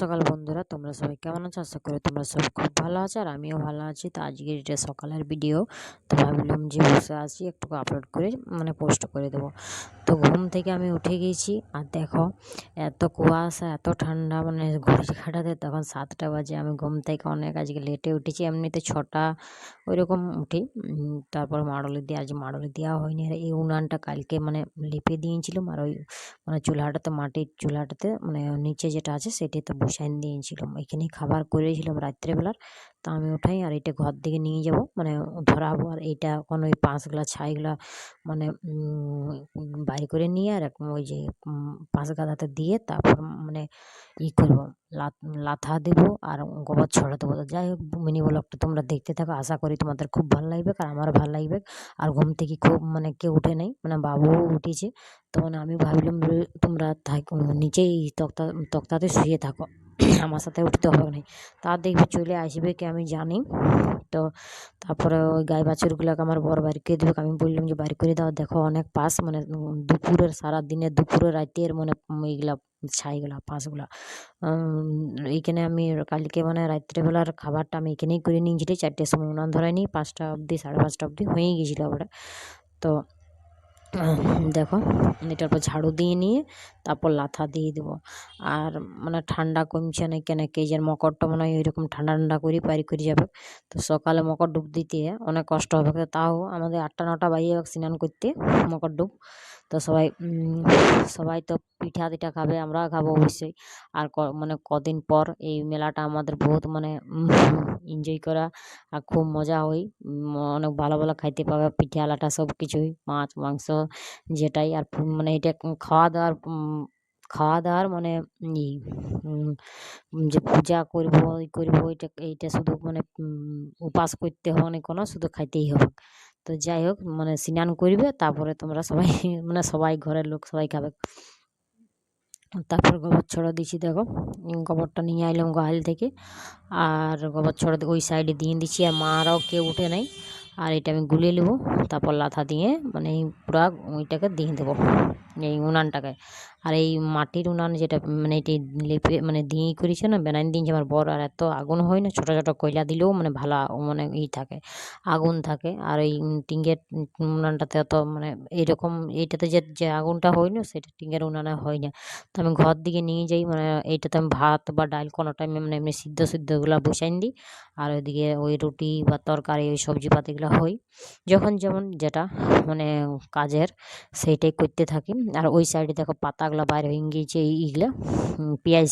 সকাল বন্ধুরা, তোমরা সবাই কেমন আছো? আশা করি তোমরা সব খুব ভালো আছো আর আমিও ভালো আছি। তো আজকে এটা সকালের ভিডিও, তো ভাবলাম যে বসে আছি একটু আপলোড করে পোস্ট করে দেবো। তো ঘুম থেকে আমি উঠে গেছি আর দেখো এত কুয়াশা, এত ঠান্ডা, ঘড়ি কাটাতে তখন 7টা বাজে। আমি ঘুম থেকে অনেক আজকে লেটে উঠেছি, এমনিতে 6টা ওইরকম উঠি। তারপর মাড়লি দিয়ে, আজ মাড়লি দেওয়া হয়নি। আর এই উনানটা কালকে লেপে দিয়েছিলাম, আর ওই চুলাটাতে, মাটির চুলাটাতে নিচে যেটা আছে সেটাতে বসাই দিয়েছিলাম। এখানেই খাবার করেছিলাম রাত্রেবেলার। তা আমি ওঠাই আর এটা ঘর দিকে নিয়ে যাব, ধরাবো। আর এইটা এখন ওই পাঁশগুলা ছাইগুলা বাইর করে নিয়ে আর ওই যে পাঁশ গাদাতে দিয়ে তারপর করবো, লাথা দেবো আর গোবর ছড়া দেবো। যাই হোক, মিনি ব্লগটা তোমরা দেখতে থাকো, আশা করি তোমাদের খুব ভালো লাগবে আর আমারও ভালো লাগবে। আর ঘুম থেকে খুব কেউ উঠে নেই, বাবুও উঠেছে। তো আমি ভাবলাম তোমরা নিচেই তক্তাতে শুয়ে থাকো, আমার সাথে উঠতে হবে না। তা দেখবে চলে আসবে কি আমি জানি। তো তারপরে ওই গাই বাছুরগুলোকে আমার বর বাড়ি করে দেবে। আমি বললাম যে বাড়ি করে দাও, দেখো অনেক পাস, দুপুরের, সারা দিনের দুপুরে রাতের এইগুলা ছাইগুলা, পাঁশগুলা এইখানে আমি কালকে রাত্রেবেলার খাবারটা আমি এখানেই করে নিয়েছিলি। 4টের সময় উনান ধরাই নি, 5টা অবধি, 5:30 অবধি হয়েই গেছিলো আবার। তো দেখো এটার পর ঝাড়ু দিয়ে নিয়ে তারপর লাথা দিয়ে দেবো। আর ঠান্ডা কমছে না কেন কে, যে মকরটা মনে হয় ওইরকম ঠান্ডা ঠান্ডা করে পারি করে যাবে। তো সকালে মকর ডুব দিতে অনেক কষ্ট হবে, তাও আমাদের 8টা 9টা বাজে যাবে স্নান করতে মকর ডুব। তো সবাই তো পিঠা টিঠা খাবে, আমরাও খাবো অবশ্যই। আর কদিন পর এই মেলাটা আমাদের বহুত এনজয় করা আর খুব মজা হয়। অনেক ভালো ভালো খাইতে পাবে, পিঠা লাটা সব কিছুই, মাছ মাংস যেটাই। আর এটা খাওয়া দাওয়ার যে পূজা করবো করবো, এইটা শুধু উপাস করতে হবে না কোনো, শুধু খাইতেই হবে। তো যাই হোক, স্নান করবে তারপরে তোমরা সবাই সবাই ঘরের লোক সবাই খাবে। তারপর গোবর ছড়া দিচ্ছি, দেখো গোবরটা নিয়ে আইলাম গোয়াল থেকে। আর গোবর ছড়া ওই সাইডে দিয়ে দিচ্ছি, আর মারাও কেউ উঠে নাই। আর এটা আমি গুলিয়ে নেবো, তারপর লাথা দিয়ে পুরা ওইটাকে দিয়ে দেবো এই উনানটাকে। আর এই মাটির উনান যেটা এটি লেপে দিয়েই করেছে না, বেনাইন দিয়েছে আমার বর। আর এত আগুন হয় না, ছোটো ছোটো কয়লা দিলেও ভালো থাকে, আগুন থাকে। আর এই টিঙ্গের উনানটাতে অত এইরকম এইটাতে যে আগুনটা হয় না, সেটা টিঙ্গের উনানে হয় না। তো আমি ঘর দিকে নিয়ে যাই, এইটাতে আমি ভাত বা ডাল কোনো টাইমে এমনি সিদ্ধগুলো বসাই দিই। আর ওইদিকে ওই রুটি বা তরকারি, ওই সবজিপাতিগুলো হয় যখন যেমন যেটা কাজের, সেইটাই করতে থাকি। আর ওই সাইডে দেখো পাতাগুলো বাইরে হয়ে গিয়েছে, এইগুলা পেঁয়াজ